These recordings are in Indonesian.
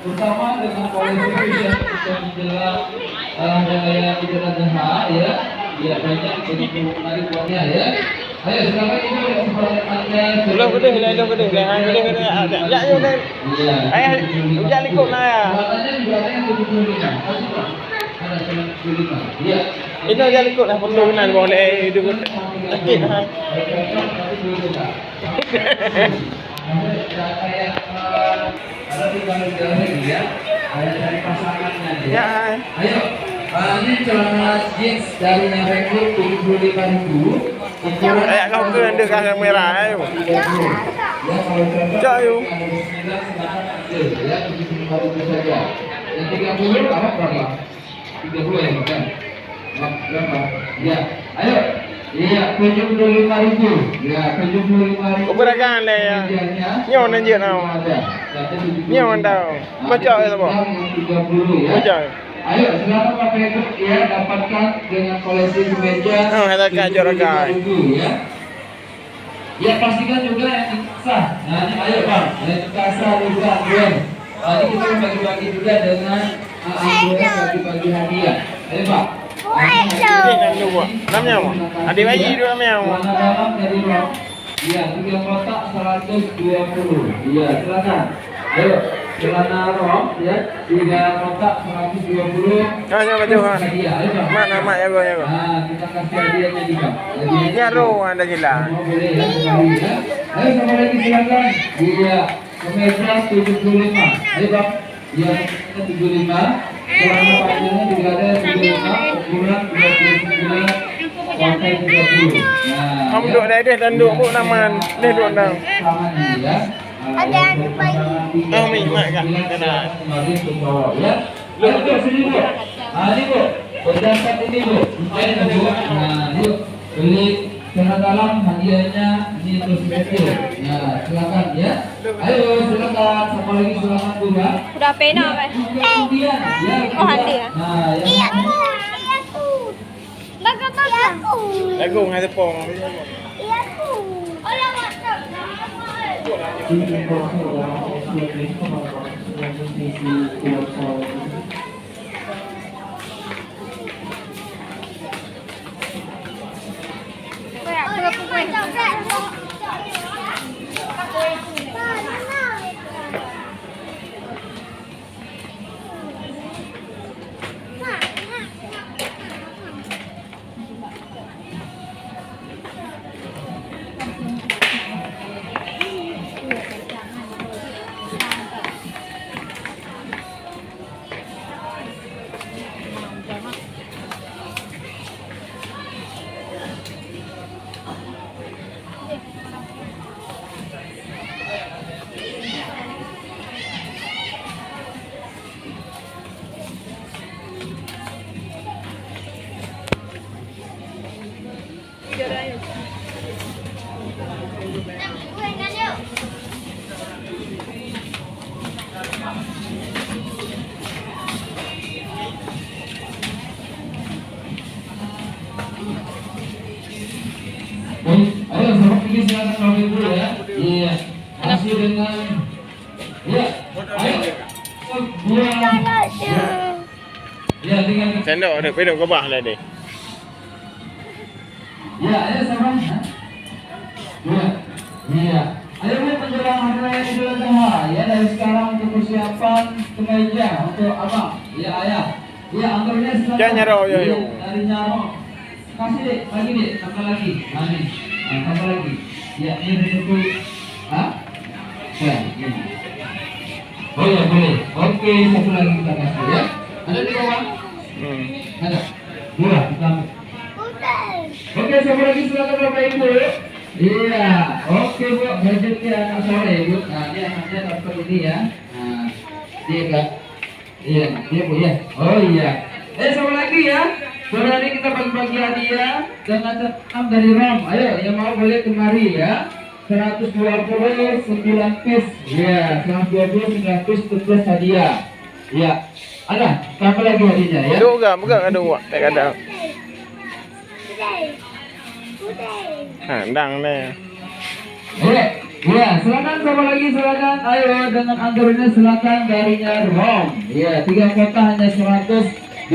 Bersama dengan polisi yang menjelang raya Idul Adha ya. Ya banyak begitu menarik buatnya ya. Ayo silakan ini Anda. Belum gede, belum gede, gede. Ya, yuk deh. Ayo, hujan ikut lah ya. Warnanya juga ada yang 75. Masih Pak. Ada 75. Iya. Ini hujan ikut lah perlu kenal boleh hidup sakit lah. Kayak ada di jalan lagi ya. Ada dari pasangannya ya. Ayo. Ini celana jeans dari Narengo 75.000. Kayak kau tu yang dekat yang merah ayo. Ya kalau Cak ayo. Ya 75.000 saja. Yang 30 apa berapa? 30 ya bukan? Berapa? Ya. Ayo. Iya 75.000. Ya 75.000. Beragam lah ya. Nyawa nanti nak. Nyawa tahu. Macam apa? 30 ya. Macam. Ayo silakan Bapak Ibu ya dapatkan dengan koleksi kemeja. Oh, ada kacau ragai. Ya. Ya pastikan juga yang sah. Nah, ini ayo Bang, yang sah juga ya. Tadi kita bagi-bagi juga dengan bagi-bagi hadiah. Ayo Pak. Ini dua. Namanya apa? Ada bayi dua namanya. Warna dalam dari rok. Iya, 3 kotak 120. Iya, silakan. Ayo, celana rok ya, 3 kotak 120. Hanya baju kan. Mana mak ya gua ya gua. Nah, kita kasih hadiahnya juga. Nyaru ada jelas. Boleh ya. Ayo sama lagi silakan. Iya, kemeja 75. Ayo Bang. Iya, 75. Celana panjangnya juga ada 75, ukuran 29 sampai 30. Nah, Kamu duduk dah dia dan duduk bu naman. Dia duduk dah. Ada yang bayi. Oh, mak kan. Kena. Ya. Lu sini Bu. Ah, ini Bu. Berdasar ini Bu. Nah, yuk beli celana dalam hadiahnya ini terus betul. Ya, silakan ya. Ayo silakan. Sama lagi silakan Bu ya. Udah pena apa? Oh handi ya. Nah, ya. Iya aku. Bagus. Lagu ngai tepung. Iya aku. Oh yang masuk. Ayo sama pergi silakan Bapak Ibu ya. Iya. Masih dengan ya. Ayo. Ya dengan Sendok ada pedok ke bawah lah dia. ya, ayo sama. Ya. Iya. Ayo Bu menjelang hari raya Idul Adha ya dari sekarang untuk persiapan kemeja untuk Abang. Ya ayah. Ya anggurnya silakan. Jangan nyaro yo. Dari nyaro. Kasih deh, lagi deh, tambah lagi. Nah, tambah lagi. Ya, ini itu. Hah? Ya, ini. Oh ya, boleh. Oke, satu lagi kita kasih ya. Ada di bawah? Ada. Dua, kita ambil. Oke, satu lagi silakan Bapak Ibu. Iya, oke Bu, gadgetnya anak sore Bu. Nah, ini anaknya dapat ini ya. Nah, dia Kak. Iya, dia Bu ya. Oh iya. Sama lagi ya. Sore hari kita bagi-bagi hadiah dengan catatan dari Rom. Ayo, yang mau boleh kemari ya. 129 piece. Ya, 129 piece plus hadiah. Ya. Ada, tambah lagi hadiahnya ya. Ada enggak? Bukan ada buat. Tak ada. Ha, ndang ni. Boleh. Ya, silakan siapa lagi silakan. Ayo dengan antaranya silakan darinya Rom. Ya, 3 kota hanya 120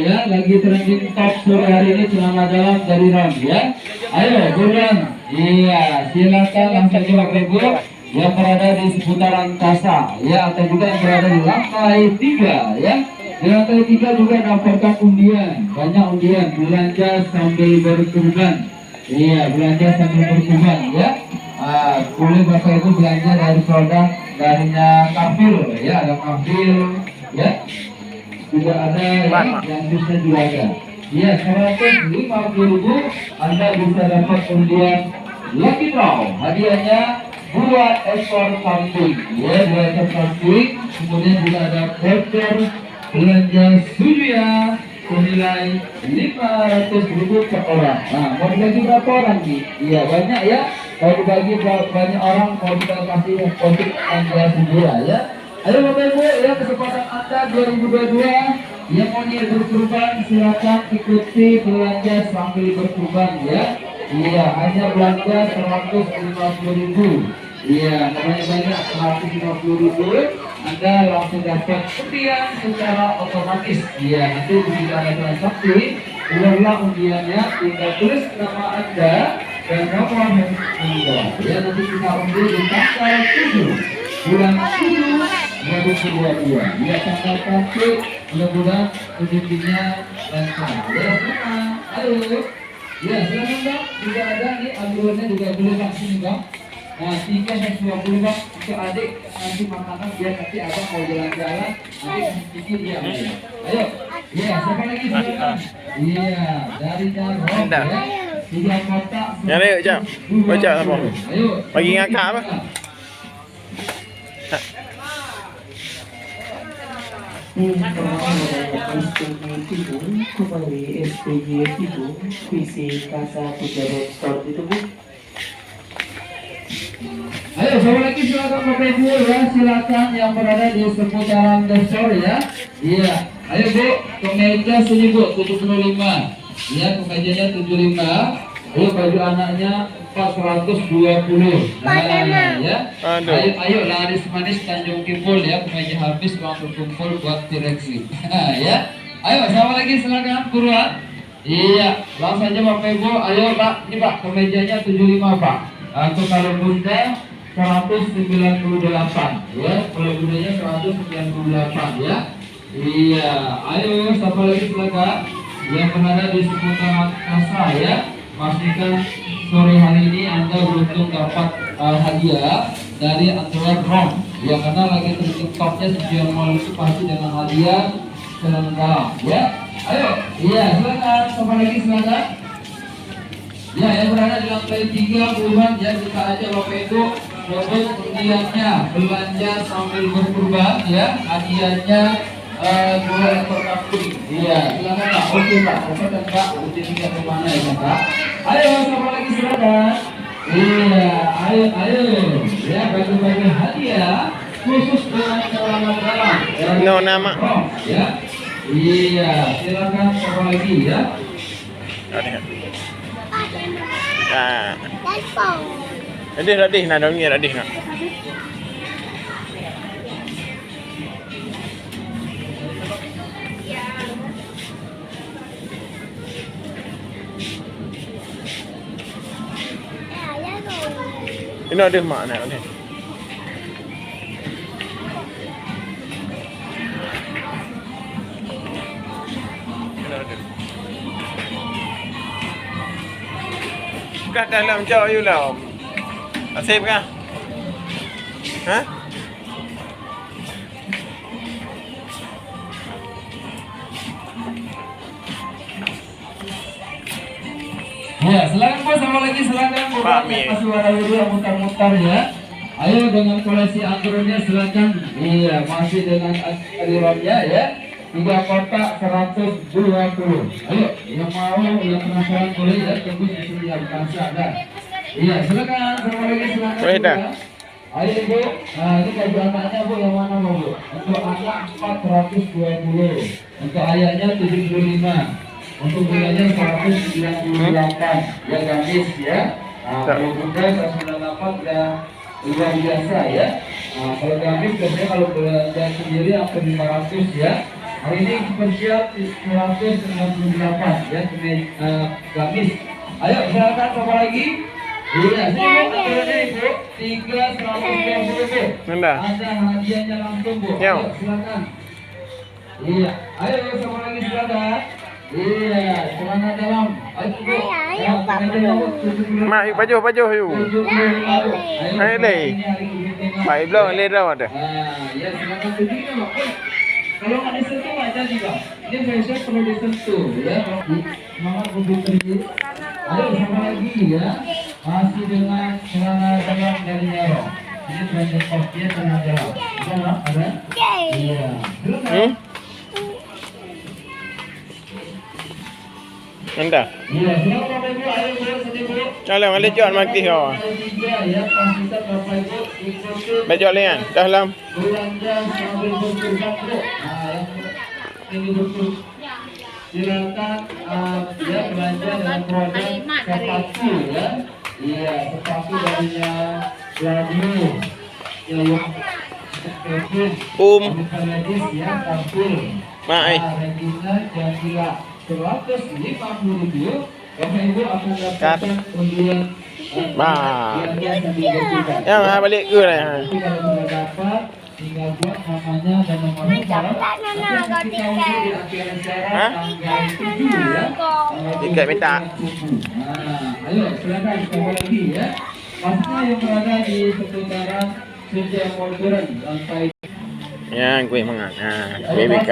ya. Lagi trending top sore hari ini celana dalam dari Rom ya. Ayo buruan. Iya, silakan langsung coba Ibu yang berada di seputaran kasa ya, atau juga yang berada di lantai 3 ya. Di lantai 3 juga dapatkan undian, banyak undian, belanja sambil berkurban. Iya, belanja sambil berkurban ya. Boleh Bapak Ibu belanja dari produk darinya Kafil ya, ada Kafil ya. Juga ada ya, yang bisa juga. Ya, 150.000 Anda bisa dapat undian Lucky Draw. Hadiahnya 2 ekor kambing ya, 2 ekor kambing. Kemudian juga ada voucher belanja Surya senilai 500.000 per orang. Nah, mau dibagi berapa orang nih? Iya, banyak ya. Kalau dibagi banyak orang, mau kita kasih untuk Anda Surya ya. Ayo Bapak Ibu ya, kesempatan Anda 2022 yang mau niat berkurban silakan ikuti belanja sambil berkurban ya. Iya, hanya belanja 150.000. Iya, namanya banyak 150.000. Anda langsung dapat undian secara otomatis. Iya, nanti begitu Anda transaksi, keluarlah undiannya, tinggal tulis nama Anda dan nomor handphone Anda. Ya, nanti kita undi di tanggal 7 bulan 7 2022. Ya, tanggal 1 mudah-mudahan undiannya lancar. Ya, semua. Ayo. Ya, silakan Bang. Juga ada nih ambulannya juga boleh langsung Bang. Nah, 320 Bang untuk adik nanti makanan biar nanti abang mau jalan-jalan nanti kasih dia. Ayo, iya siapa lagi silakan. Iya dari Jarrom ya. 3 kotak. Yang ni jap. Baca apa? Ayo. Bagi ngakak apa? Kembali SPJ Tidung, visi Kasa Pejabat Store itu Bu. Ayo, siapa lagi silakan Bapak Ibu ya, silakan yang berada di seputaran Desor ya. Iya, ayo Bu, kemeja sini Bu, 75. Ya, kemejanya 75. Ayo baju anaknya 420. Nah, ya. Ayo laris manis Tanjung Kimpul ya, kemeja habis uang berkumpul buat direksi. Ya. Ayo, siapa lagi silakan buruan. Iya, langsung aja Bapak Ibu. Ayo Pak, ini Pak, kemejanya 75 Pak. Untuk kalau bunda 198 ya, kalau bundanya 198 ya. Iya, ayo siapa lagi silakan yang berada di seputaran kasa ya. Pastikan sore hari ini Anda beruntung dapat hadiah dari Antuan Rom ya, karena lagi topnya sejauh mal itu pasti dengan hadiah selengkap ya. Ayo, iya silakan siapa lagi silakan. Ya, yang berada di lantai 3 puluhan ya, kita aja Bapak Ibu robot undiannya belanja sambil berkurban ya, hadiahnya 2 ekor kambing. Iya, silakan Pak. Oke Pak, Bapak dan Pak, udah tinggal kemana ya Pak? Ayo, siapa lagi silakan. Iya, ayo. Ya, bagi-bagi hadiah khusus dengan celana dalam. No nama. Ya. Iya, silakan siapa lagi ya. Ah. Radih nak dong ni radih nak. Ini ada mak nak ni. Kah dalam jauh you lah. Asif kah? Ha? Ya, silakan Pak, sama lagi silakan buat masih warna biru yang mutar-mutar ya. Ayo dengan koleksi anggurannya silakan. Iya, masih dengan anggurannya ya. 3 kotak 120. Ayo, yang mau yang penasaran boleh ya, tunggu di sini yang ada. Iya, silakan sama lagi silakan. Ayo Bu, nah ini baju anaknya Bu, yang mana Bu? Untuk anak 420, untuk ayahnya 75, untuk bundanya 198, ya gamis ya. Nah, kalau bunda 198, dapat yang luar biasa ya. Nah, kalau gamis biasanya kalau belanja sendiri hampir 500 ya. Hari ini spesial 198 ya gamis. Ayo silakan siapa lagi? Iya, sini Bu, Bu. 320 Bu. Nanda. Ada hadiahnya langsung Bu. Yo. Ayo silakan. Iya, ayo siapa lagi silakan. Iya, celana dalam. Ayo Bu. Ya, Mak, yuk baju yuk. Ayo deh. Baik belum, lihat ada. Ya silakan begini Pak. Kalau nggak disentuh nggak jadi Pak. Ini biasanya perlu disentuh ya. Semangat untuk pergi. Ayo sama lagi ya. Masih dengan celana dalam dari Nero. Ini branded kopinya celana dalam. Ada? Iya. Nanda. Iya, silakan Bapak Ibu. Ayo Bu, sini Bu. Kalau boleh jual mati ho. Ya, pastikan Bapak Ibu ikuti Baju lian, dalam. belanja sambil bergerak Bu. Nah, yang ini betul. Silakan ya belanja dengan produk sepatu ya. Iya, sepatu darinya Radio. Ya, yang Kevin. Medis ya, tampil. Mak, Regina Jadila 150.000. Bapak Ibu akan dapatkan undian. Ya, balik ke lah. Tapi kalau sudah dapat, tinggal buat namanya dan nomor telepon. Nanti kita undi di akhir acara tanggal 7 ya. Tiket minta. Nah, ayo silakan coba lagi ya. Pastinya yang berada di seputaran Senja Modern lantai. Yang gue mangan. Nah, BBK.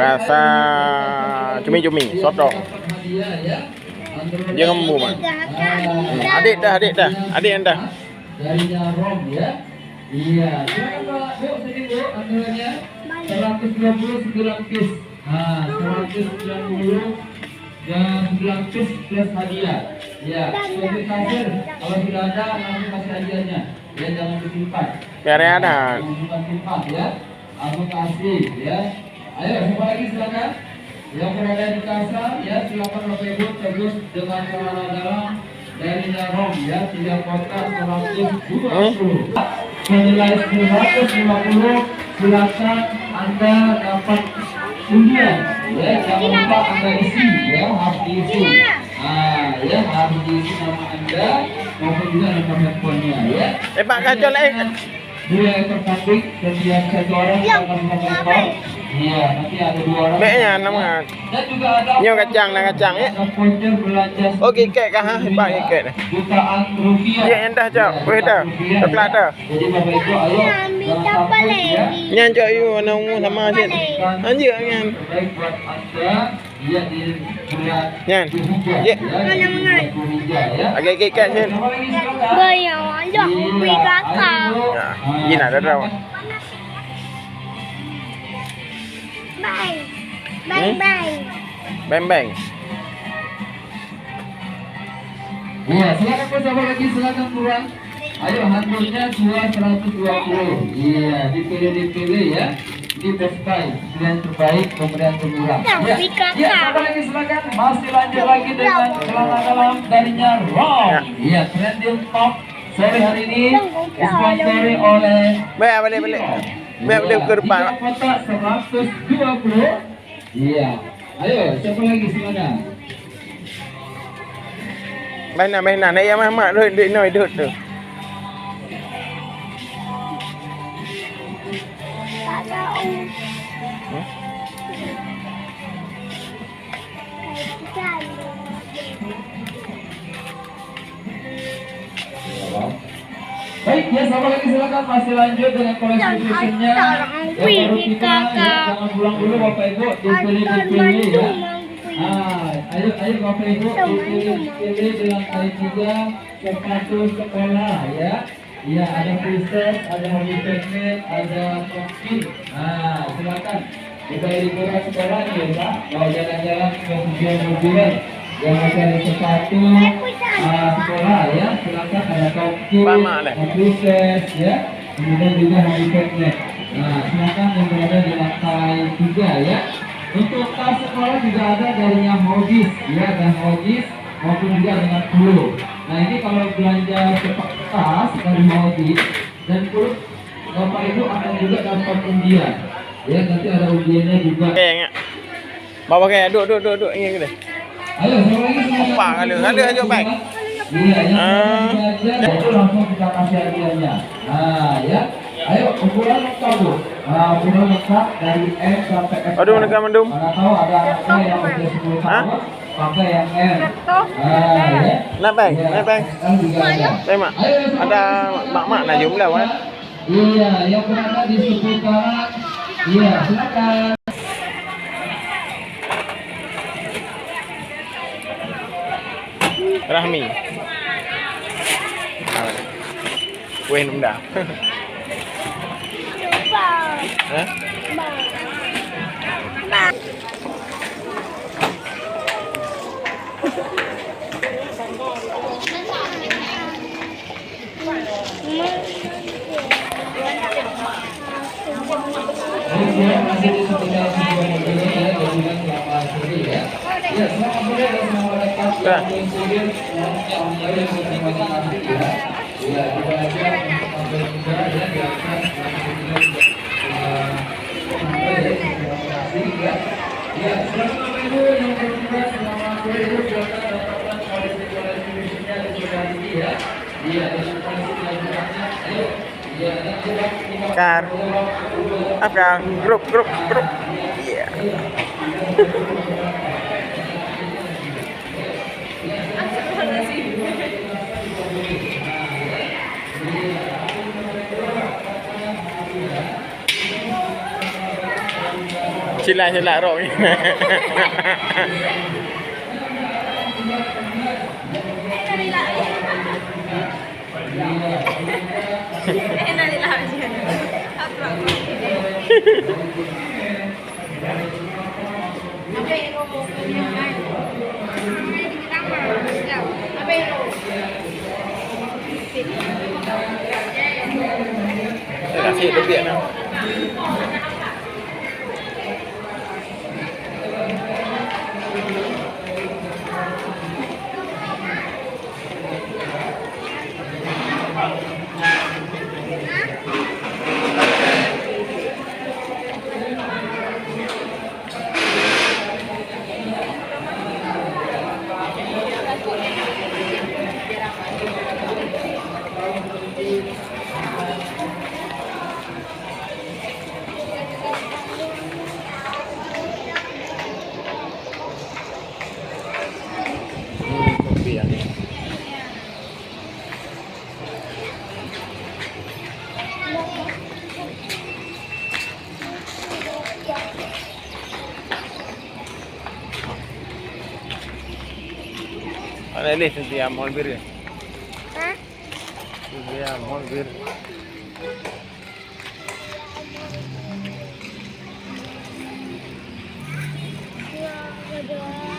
Rasa cumi-cumi, sotong. Jangan membu man. Adik dah. Adik anda. Darinya Rom ya. Iya, silakan Pak. Bu, sini Bu, anggarannya 129 piece. Nah, 190 dan 9 piece plus hadiah. Ya, sebagai kasir, kalau tidak ada langsung kasih hadiahnya. Ya, jangan disimpan. Biar ada. Jangan simpan ya. Aku kasih ya. Ayo, siapa lagi silakan. Yang berada di kasa ya, silakan Bapak Ibu tegus dengan celana dalam dari Rom ya, 3 kotak 120. Senilai 150, silakan Anda dapat undian ya, jangan lupa Anda isi ya, harus diisi. Nah, ya harus diisi nama Anda maupun juga nomor handphonenya ya. Pak kacau lain. 2 ekor kambing dan biar 1 orang akan ekor. Iya, nanti ada 2 orang. Baiknya nama. Dan juga ada Nyo kacang ya. voucher belanja. Oh, kek kah? Pak kek. Jutaan rupiah. Ya, endah cak. Boleh dah. Coklat dah. Jadi Bapak Ibu ayo jangan takut ya. Nyan cak you nang sama aja. Anjir kan. Baik buat Anda ya di bulan Nyan. Ya. Ya. Agak kek sih. Bayang aja, beli kakak. Ya, ini ada dah. Bye. Beng. Iya, silakan Bu, coba lagi silakan keluar. Ayo handphonenya 120. Iya, dipilih ya. Ini best buy, pilihan terbaik, pemberian termurah. Ya, coba lagi silakan. Masih lanjut lagi dengan celana dalam darinya Rom. Iya, trending top sore hari ini disponsori oleh Balik. Balik ke depan. 3 kotak 120. Iya. Ayo, siapa lagi silakan. Mana nak yang mak duit noi tu. Baik, ya sama lagi silakan masih lanjut dengan koleksi fashion-nya. Yang baru kita ya, jangan pulang dulu Bapak Ibu, dipilih ya. Ayo Bapak Ibu dipilih dengan kali 3 sepatu sekolah ya. Iya, ada princess, ada hobi picnic, ada topi. Nah, silakan. Kita liburan sekolah nih ya, Pak. Mau jalan-jalan ke tujuan liburan. Yang ada sepatu sekolah ya, silakan ada topi, princess ya. Kemudian juga hobi picnic. Nah, silakan yang berada di lantai 3 ya. Untuk tas sekolah juga ada darinya Hogis ya, dan Hogis maupun juga dengan Blue. Nah ini kalau belanja kertas dari Maudi dan perut Bapak Ibu akan juga dapat undian. Ya nanti ada undiannya juga. Kayaknya. Bawa kayak duduk ini gede. Ayo sama lagi semua. Apa ngalir aja baik. Iya yang itu langsung kita kasih hadiahnya. Nah ya. Ayo ukuran lengkap Bu. Nah, ukuran lengkap dari M sampai F. Aduh mereka mendung. Mana tahu ada anaknya yang usia 10 tahun pakai yang M. Nah ya. Napeng. L juga ada. Mak. Ada mak nak jumlah kan? Iya, yang berada di seputaran. Iya, silakan. Rahmi. Kue nunda. Hah? Masih di seputar sebuah mobil ini ya, gabungan sama sendiri ya. Ya, selamat sore dan selamat datang yang sendiri yang berterima kasih ya. Ya, kita aja untuk ambil juga ya di atas terima kasih ya. Ya, selamat Bapak Ibu yang bertugas, selamat sore Ibu, silakan dapatkan kualitas finishnya di sebelah ini ya. Iya, dengan kondisi dilakukannya, ayo. Ya, Kar. Apa? Grup. Iya. Sila roh ni. Kasih tu dia nak. Kopi ya. Ada leh nanti amol bir. Hah? Dia amol bir. Dua.